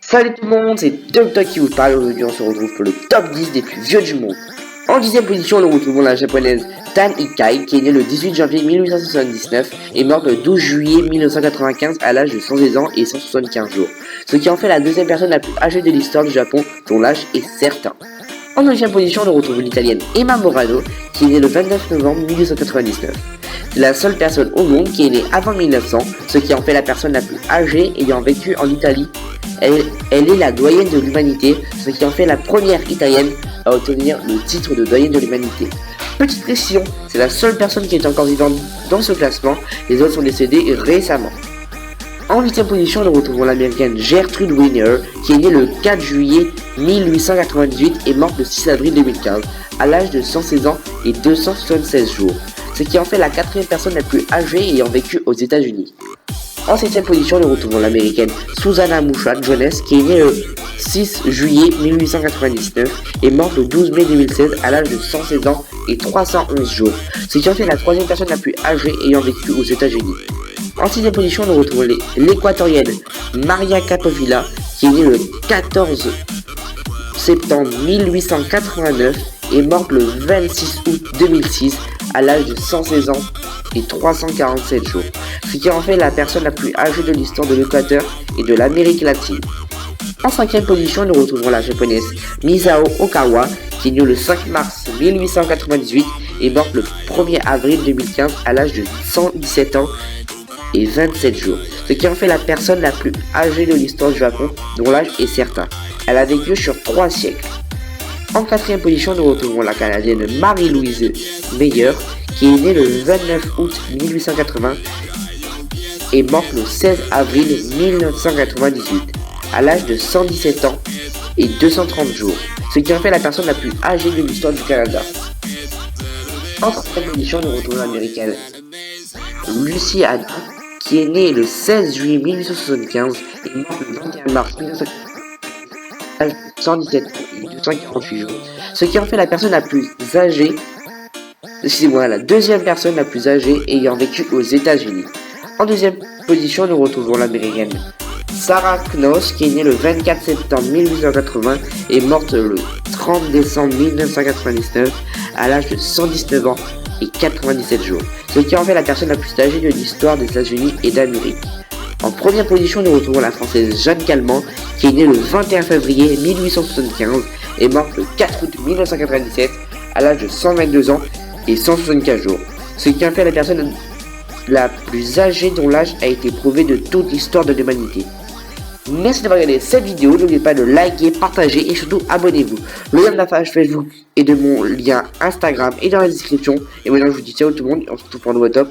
Salut tout le monde, c'est Doctor qui vous parle. Aujourd'hui on se retrouve pour le top 10 des plus vieux du monde. En 10ème position, nous retrouvons la japonaise Tan Ikai, qui est née le 18 janvier 1879 et morte le 12 juillet 1995 à l'âge de 116 ans et 175 jours, ce qui en fait la deuxième personne la plus âgée de l'histoire du Japon, dont l'âge est certain. En 9ème position, nous retrouvons l'italienne Emma Morano, qui est née le 29 novembre 1899. C'est la seule personne au monde qui est née avant 1900, ce qui en fait la personne la plus âgée ayant vécu en Italie. Elle est la doyenne de l'humanité, ce qui en fait la première italienne à obtenir le titre de doyenne de l'humanité. Petite précision, c'est la seule personne qui est encore vivante dans ce classement, les autres sont décédés récemment. En 8ème position, nous retrouvons l'américaine Gertrude Weiner, qui est née le 4 juillet 1898 et morte le 6 avril 2015, à l'âge de 116 ans et 276 jours, ce qui en fait la quatrième personne la plus âgée ayant vécu aux États-Unis. En 7ème position, nous retrouvons l'américaine Susanna Musha Jones, qui est née le 6 juillet 1899 et morte le 12 mai 2016 à l'âge de 116 ans et 311 jours, ce qui en fait la troisième personne la plus âgée ayant vécu aux États-Unis. En 6ème position, nous retrouvons l'équatorienne Maria Capovilla, qui est née le 14 septembre 1889 et morte le 26 août 2006 à l'âge de 116 ans et 347 jours, ce qui en fait la personne la plus âgée de l'histoire de l'Équateur et de l'Amérique latine. En 5ème position, nous retrouvons la japonaise Misao Okawa, qui est née le 5 mars 1898 et morte le 1er avril 2015 à l'âge de 117 ans et 27 jours, ce qui en fait la personne la plus âgée de l'histoire du Japon, dont l'âge est certain. Elle a vécu sur 3 siècles. En 4ème position, nous retrouvons la canadienne Marie-Louise Meyer, qui est née le 29 août 1880 et morte le 16 avril 1998, à l'âge de 117 ans et 230 jours, ce qui en fait la personne la plus âgée de l'histoire du Canada. En 3ème position, nous retrouvons l'américaine Lucy Adam, qui est née le 16 juillet 1875 et morte le 21 mars 1995, à l'âge de 117 ans et 248 jours, ce qui en fait la personne la plus âgée. Excusez-moi, la deuxième personne la plus âgée ayant vécu aux États-Unis. En 2ème position, nous retrouvons l'américaine Sarah Knoss, qui est née le 24 septembre 1880 et morte le 30 décembre 1999 à l'âge de 119 ans et 97 jours, ce qui en fait la personne la plus âgée de l'histoire des États-Unis et d'Amérique. En première position, nous retrouvons la française Jeanne Calment, qui est née le 21 février 1875 et morte le 4 août 1997 à l'âge de 122 ans et 175 jours, ce qui en fait la personne la plus âgée dont l'âge a été prouvé de toute l'histoire de l'humanité. Merci d'avoir regardé cette vidéo, n'oubliez pas de liker, partager et surtout abonnez-vous. Le lien de la page Facebook et de mon lien Instagram est dans la description. Et maintenant je vous dis ciao tout le monde et on se retrouve pour un nouveau top.